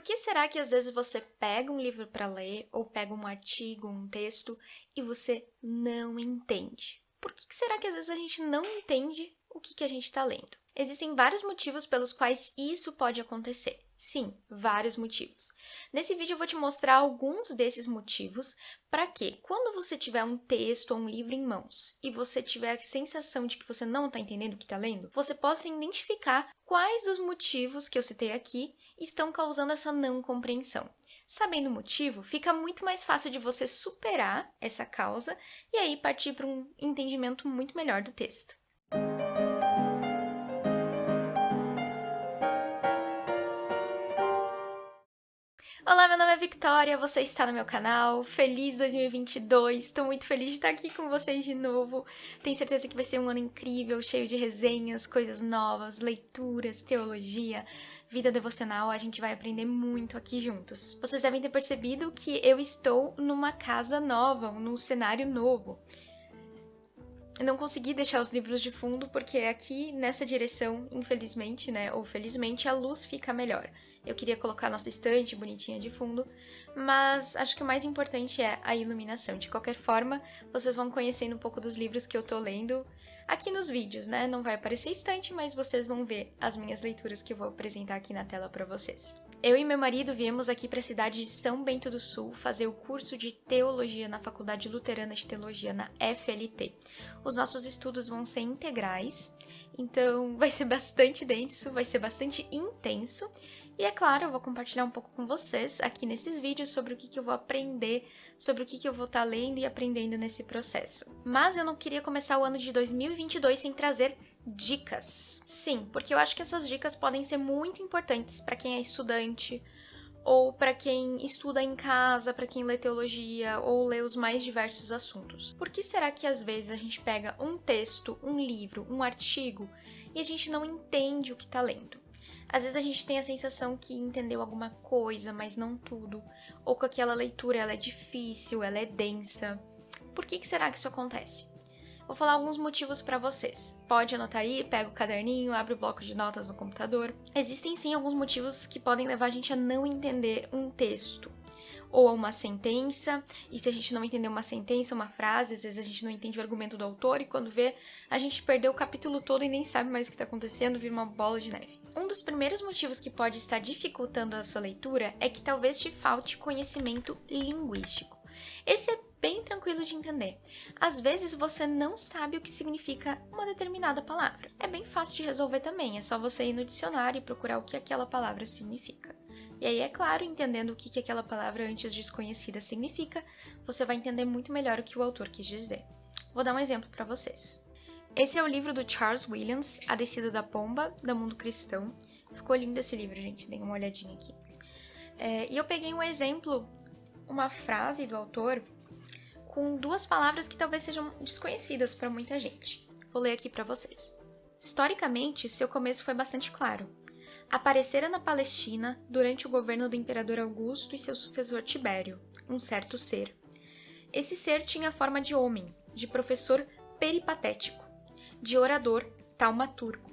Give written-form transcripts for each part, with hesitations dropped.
que será que às vezes você pega um livro para ler, ou pega um artigo, um texto, e você não entende? Por que será que às vezes a gente não entende o que a gente está lendo? Existem vários motivos pelos quais isso pode acontecer. Sim, vários motivos. Nesse vídeo eu vou te mostrar alguns desses motivos para que, quando você tiver um texto ou um livro em mãos e você tiver a sensação de que você não está entendendo o que está lendo, você possa identificar quais dos motivos que eu citei aqui estão causando essa não compreensão. Sabendo o motivo, fica muito mais fácil de você superar essa causa e aí partir para um entendimento muito melhor do texto. Olá, meu nome é Victoria, você está no meu canal. Feliz 2022, estou muito feliz de estar aqui com vocês de novo. Tenho certeza que vai ser um ano incrível, cheio de resenhas, coisas novas, leituras, teologia, vida devocional. A gente vai aprender muito aqui juntos. Vocês devem ter percebido que eu estou numa casa nova, num cenário novo. Eu não consegui deixar os livros de fundo porque aqui nessa direção, infelizmente, ou felizmente, a luz fica melhor. Eu queria colocar nossa estante bonitinha de fundo, mas acho que o mais importante é a iluminação. De qualquer forma, vocês vão conhecendo um pouco dos livros que eu tô lendo aqui nos vídeos, Não vai aparecer estante, mas vocês vão ver as minhas leituras que eu vou apresentar aqui na tela para vocês. Eu e meu marido viemos aqui para a cidade de São Bento do Sul fazer o curso de Teologia na Faculdade Luterana de Teologia, na FLT. Os nossos estudos vão ser integrais, então vai ser bastante denso, vai ser bastante intenso. E é claro, eu vou compartilhar um pouco com vocês aqui nesses vídeos sobre o que eu vou aprender, sobre o que eu vou estar lendo e aprendendo nesse processo. Mas eu não queria começar o ano de 2022 sem trazer dicas. Sim, porque eu acho que essas dicas podem ser muito importantes para quem é estudante, ou para quem estuda em casa, para quem lê teologia, ou lê os mais diversos assuntos. Por que será que às vezes a gente pega um texto, um livro, um artigo, e a gente não entende o que está lendo? Às vezes a gente tem a sensação que entendeu alguma coisa, mas não tudo, ou que aquela leitura ela é difícil, ela é densa. Por que será que isso acontece? Vou falar alguns motivos para vocês. Pode anotar aí, pega o caderninho, abre o bloco de notas no computador. Existem sim alguns motivos que podem levar a gente a não entender um texto ou uma sentença, e se a gente não entender uma sentença, uma frase, às vezes a gente não entende o argumento do autor, e quando vê, a gente perdeu o capítulo todo e nem sabe mais o que está acontecendo, vira uma bola de neve. Um dos primeiros motivos que pode estar dificultando a sua leitura é que talvez te falte conhecimento linguístico. Esse é bem tranquilo de entender. Às vezes você não sabe o que significa uma determinada palavra. É bem fácil de resolver também, é só você ir no dicionário e procurar o que aquela palavra significa. E aí, é claro, entendendo o que aquela palavra antes desconhecida significa, você vai entender muito melhor o que o autor quis dizer. Vou dar um exemplo para vocês. Esse é o livro do Charles Williams, A Descida da Pomba, do Mundo Cristão. Ficou lindo esse livro, gente, dêem uma olhadinha aqui. E eu peguei um exemplo, uma frase do autor, com duas palavras que talvez sejam desconhecidas para muita gente. Vou ler aqui para vocês. Historicamente, seu começo foi bastante claro. Aparecera na Palestina durante o governo do imperador Augusto e seu sucessor Tibério, um certo ser. Esse ser tinha a forma de homem, de professor peripatético, de orador taumaturgo.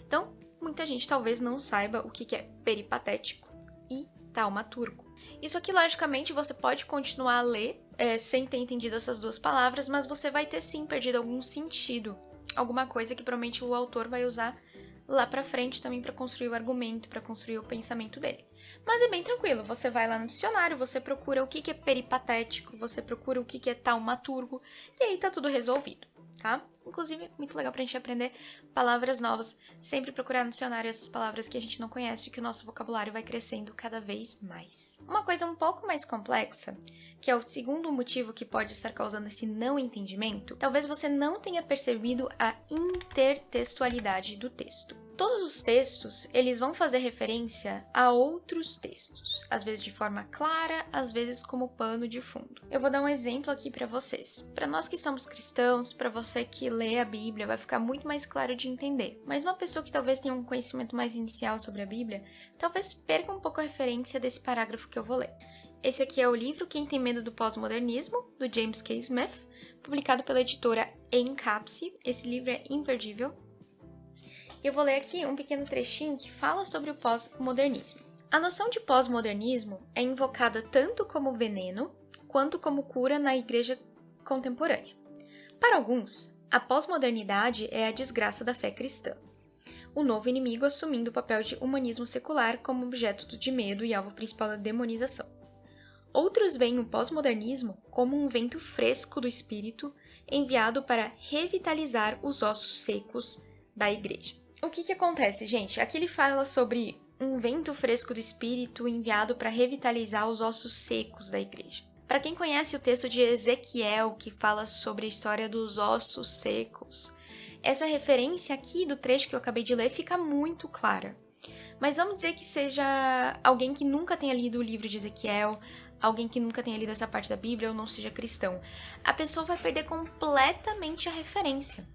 Então, muita gente talvez não saiba o que é peripatético e taumaturgo. Isso aqui, logicamente, você pode continuar a ler sem ter entendido essas duas palavras, mas você vai ter sim perdido algum sentido, alguma coisa que provavelmente o autor vai usar lá pra frente também para construir o argumento, para construir o pensamento dele. Mas é bem tranquilo, você vai lá no dicionário, você procura o que é peripatético, você procura o que é taumaturgo, e aí tá tudo resolvido, tá? Inclusive, muito legal pra gente aprender palavras novas, sempre procurar no dicionário essas palavras que a gente não conhece e que o nosso vocabulário vai crescendo cada vez mais. Uma coisa um pouco mais complexa, que é o segundo motivo que pode estar causando esse não entendimento, talvez você não tenha percebido a intertextualidade do texto. Todos os textos, eles vão fazer referência a outros textos, às vezes de forma clara, às vezes como pano de fundo. Eu vou dar um exemplo aqui para vocês. Para nós que somos cristãos, para você que lê a Bíblia, vai ficar muito mais claro de entender. Mas uma pessoa que talvez tenha um conhecimento mais inicial sobre a Bíblia, talvez perca um pouco a referência desse parágrafo que eu vou ler. Esse aqui é o livro Quem Tem Medo do Pós-Modernismo, do James K. Smith, publicado pela editora Encapse. Esse livro é imperdível. Eu vou ler aqui um pequeno trechinho que fala sobre o pós-modernismo. A noção de pós-modernismo é invocada tanto como veneno quanto como cura na igreja contemporânea. Para alguns, a pós-modernidade é a desgraça da fé cristã, o novo inimigo assumindo o papel de humanismo secular como objeto de medo e alvo principal da demonização. Outros veem o pós-modernismo como um vento fresco do espírito enviado para revitalizar os ossos secos da igreja. O que acontece, gente? Aqui ele fala sobre um vento fresco do espírito enviado para revitalizar os ossos secos da igreja. Para quem conhece o texto de Ezequiel, que fala sobre a história dos ossos secos, essa referência aqui do trecho que eu acabei de ler fica muito clara. Mas vamos dizer que seja alguém que nunca tenha lido o livro de Ezequiel, alguém que nunca tenha lido essa parte da Bíblia ou não seja cristão. A pessoa vai perder completamente a referência.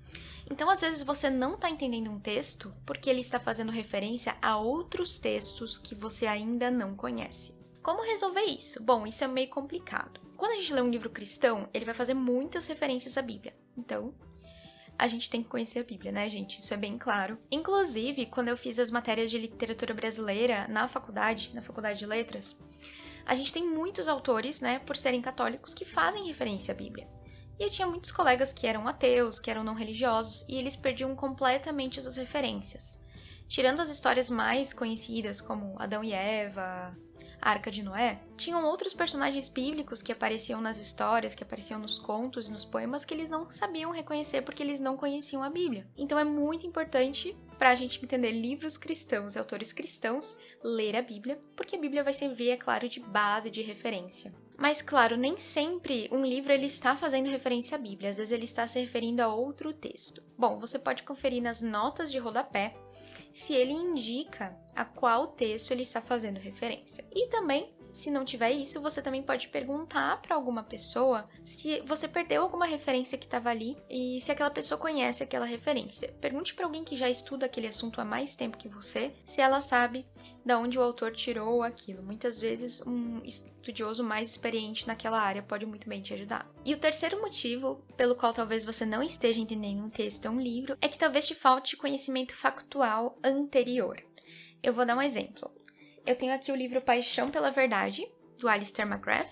Então, às vezes, você não está entendendo um texto porque ele está fazendo referência a outros textos que você ainda não conhece. Como resolver isso? Bom, isso é meio complicado. Quando a gente lê um livro cristão, ele vai fazer muitas referências à Bíblia. Então, a gente tem que conhecer a Bíblia, né, gente? Isso é bem claro. Inclusive, quando eu fiz as matérias de literatura brasileira na faculdade de letras, a gente tem muitos autores, né, por serem católicos, que fazem referência à Bíblia. E eu tinha muitos colegas que eram ateus, que eram não religiosos, e eles perdiam completamente as referências. Tirando as histórias mais conhecidas, como Adão e Eva, a Arca de Noé, tinham outros personagens bíblicos que apareciam nas histórias, que apareciam nos contos e nos poemas que eles não sabiam reconhecer porque eles não conheciam a Bíblia. Então é muito importante, para a gente entender livros cristãos e autores cristãos, ler a Bíblia, porque a Bíblia vai servir, é claro, de base, de referência. Mas, claro, nem sempre um livro ele está fazendo referência à Bíblia, às vezes ele está se referindo a outro texto. Bom, você pode conferir nas notas de rodapé se ele indica a qual texto ele está fazendo referência. E também, se não tiver isso, você também pode perguntar para alguma pessoa se você perdeu alguma referência que estava ali e se aquela pessoa conhece aquela referência. Pergunte para alguém que já estuda aquele assunto há mais tempo que você, se ela sabe de onde o autor tirou aquilo. Muitas vezes, um estudioso mais experiente naquela área pode muito bem te ajudar. E o terceiro motivo pelo qual talvez você não esteja entendendo um texto ou um livro é que talvez te falte conhecimento factual anterior. Eu vou dar um exemplo. Eu tenho aqui o livro Paixão pela Verdade, do Alistair McGrath,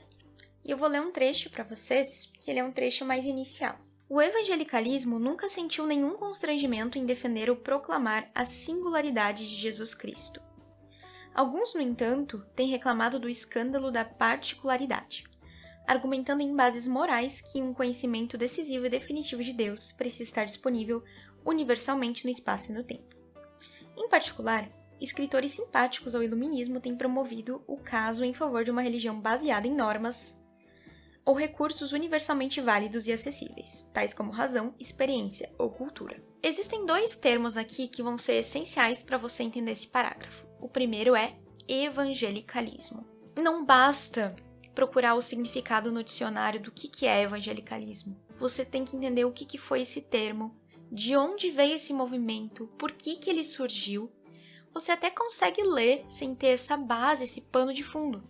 e eu vou ler um trecho para vocês, que ele é um trecho mais inicial. O evangelicalismo nunca sentiu nenhum constrangimento em defender ou proclamar a singularidade de Jesus Cristo. Alguns, no entanto, têm reclamado do escândalo da particularidade, argumentando em bases morais que um conhecimento decisivo e definitivo de Deus precisa estar disponível universalmente no espaço e no tempo. Em particular, escritores simpáticos ao iluminismo têm promovido o caso em favor de uma religião baseada em normas ou recursos universalmente válidos e acessíveis, tais como razão, experiência ou cultura. Existem dois termos aqui que vão ser essenciais para você entender esse parágrafo. O primeiro é evangelicalismo. Não basta procurar o significado no dicionário do que é evangelicalismo. Você tem que entender o que foi esse termo, de onde veio esse movimento, por que ele surgiu. Você até consegue ler sem ter essa base, esse pano de fundo.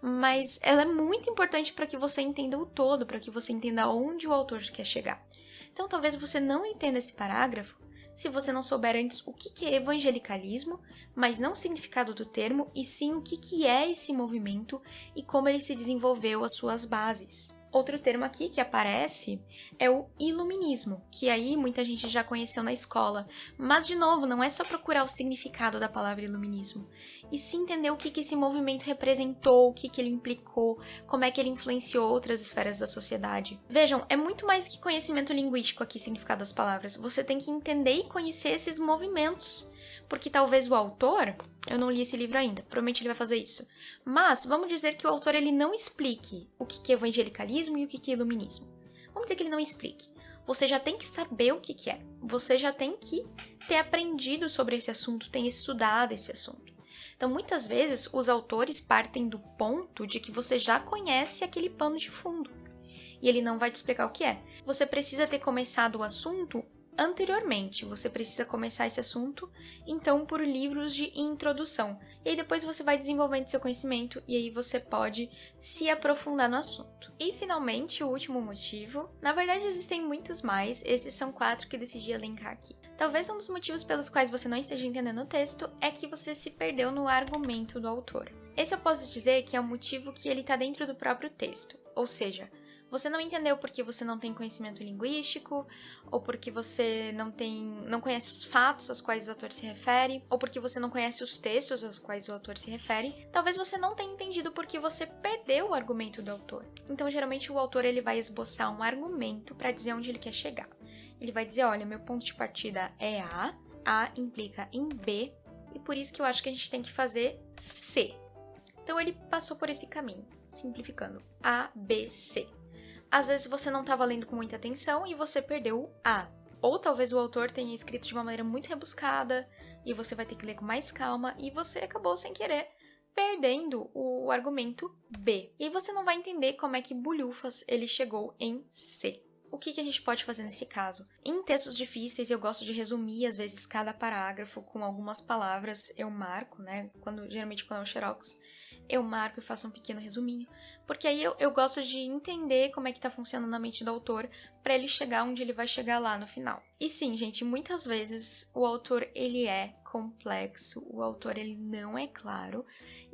Mas ela é muito importante para que você entenda o todo, para que você entenda onde o autor quer chegar. Então, talvez você não entenda esse parágrafo se você não souber antes o que é evangelicalismo, mas não o significado do termo, e sim o que é esse movimento e como ele se desenvolveu, as suas bases. Outro termo aqui que aparece é o iluminismo, que aí muita gente já conheceu na escola. Mas, de novo, não é só procurar o significado da palavra iluminismo, e sim entender o que esse movimento representou, o que ele implicou, como é que ele influenciou outras esferas da sociedade. Vejam, é muito mais que conhecimento linguístico aqui, significado das palavras. Você tem que entender e conhecer esses movimentos. Porque talvez o autor, eu não li esse livro ainda, provavelmente ele vai fazer isso, mas vamos dizer que o autor ele não explique o que é evangelicalismo e o que é iluminismo. Vamos dizer que ele não explique. Você já tem que saber o que é. Você já tem que ter aprendido sobre esse assunto, ter estudado esse assunto. Então, muitas vezes, os autores partem do ponto de que você já conhece aquele pano de fundo. E ele não vai te explicar o que é. Você precisa ter começado o assunto anteriormente. Você precisa começar esse assunto, então, por livros de introdução. E aí depois você vai desenvolvendo seu conhecimento e aí você pode se aprofundar no assunto. E finalmente, o último motivo. Na verdade, existem muitos mais, esses são 4 que decidi elencar aqui. Talvez um dos motivos pelos quais você não esteja entendendo o texto é que você se perdeu no argumento do autor. Esse eu posso dizer que é um motivo que ele está dentro do próprio texto, ou seja, você não entendeu porque você não tem conhecimento linguístico, ou porque você não conhece os fatos aos quais o autor se refere, ou porque você não conhece os textos aos quais o autor se refere. Talvez você não tenha entendido porque você perdeu o argumento do autor. Então, geralmente, o autor ele vai esboçar um argumento para dizer onde ele quer chegar. Ele vai dizer, olha, meu ponto de partida é A implica em B, e por isso que eu acho que a gente tem que fazer C. Então, ele passou por esse caminho, simplificando. A, B, C. Às vezes você não estava lendo com muita atenção e você perdeu o A. Ou talvez o autor tenha escrito de uma maneira muito rebuscada e você vai ter que ler com mais calma e você acabou sem querer perdendo o argumento B. E aí você não vai entender como é que bulhufas ele chegou em C. O que a gente pode fazer nesse caso? Em textos difíceis, eu gosto de resumir, às vezes, cada parágrafo com algumas palavras. Eu marco, né? Geralmente quando é um xerox, eu marco e faço um pequeno resuminho. Porque aí eu gosto de entender como é que tá funcionando a mente do autor para ele chegar onde ele vai chegar lá no final. E sim, gente, muitas vezes o autor, ele é complexo, o autor, ele não é claro.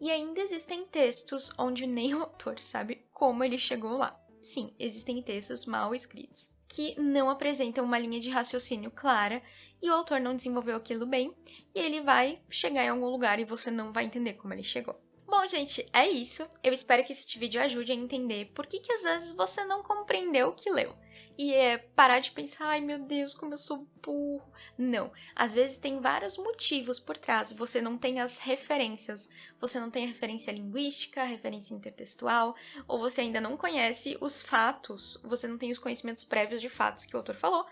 E ainda existem textos onde nem o autor sabe como ele chegou lá. Sim, existem textos mal escritos, que não apresentam uma linha de raciocínio clara e o autor não desenvolveu aquilo bem e ele vai chegar em algum lugar e você não vai entender como ele chegou. Bom, gente, é isso. Eu espero que esse vídeo ajude a entender por que às vezes você não compreendeu o que leu. E parar de pensar, ai meu Deus, como eu sou burro. Não, às vezes tem vários motivos por trás. Você não tem as referências. Você não tem a referência linguística, a referência intertextual, ou você ainda não conhece os fatos, você não tem os conhecimentos prévios de fatos que o autor falou.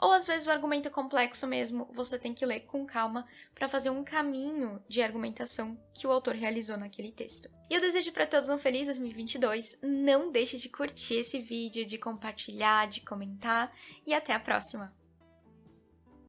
Ou às vezes o argumento é complexo mesmo, você tem que ler com calma para fazer um caminho de argumentação que o autor realizou naquele texto. E eu desejo para todos um feliz 2022, não deixe de curtir esse vídeo, de compartilhar, de comentar e até a próxima!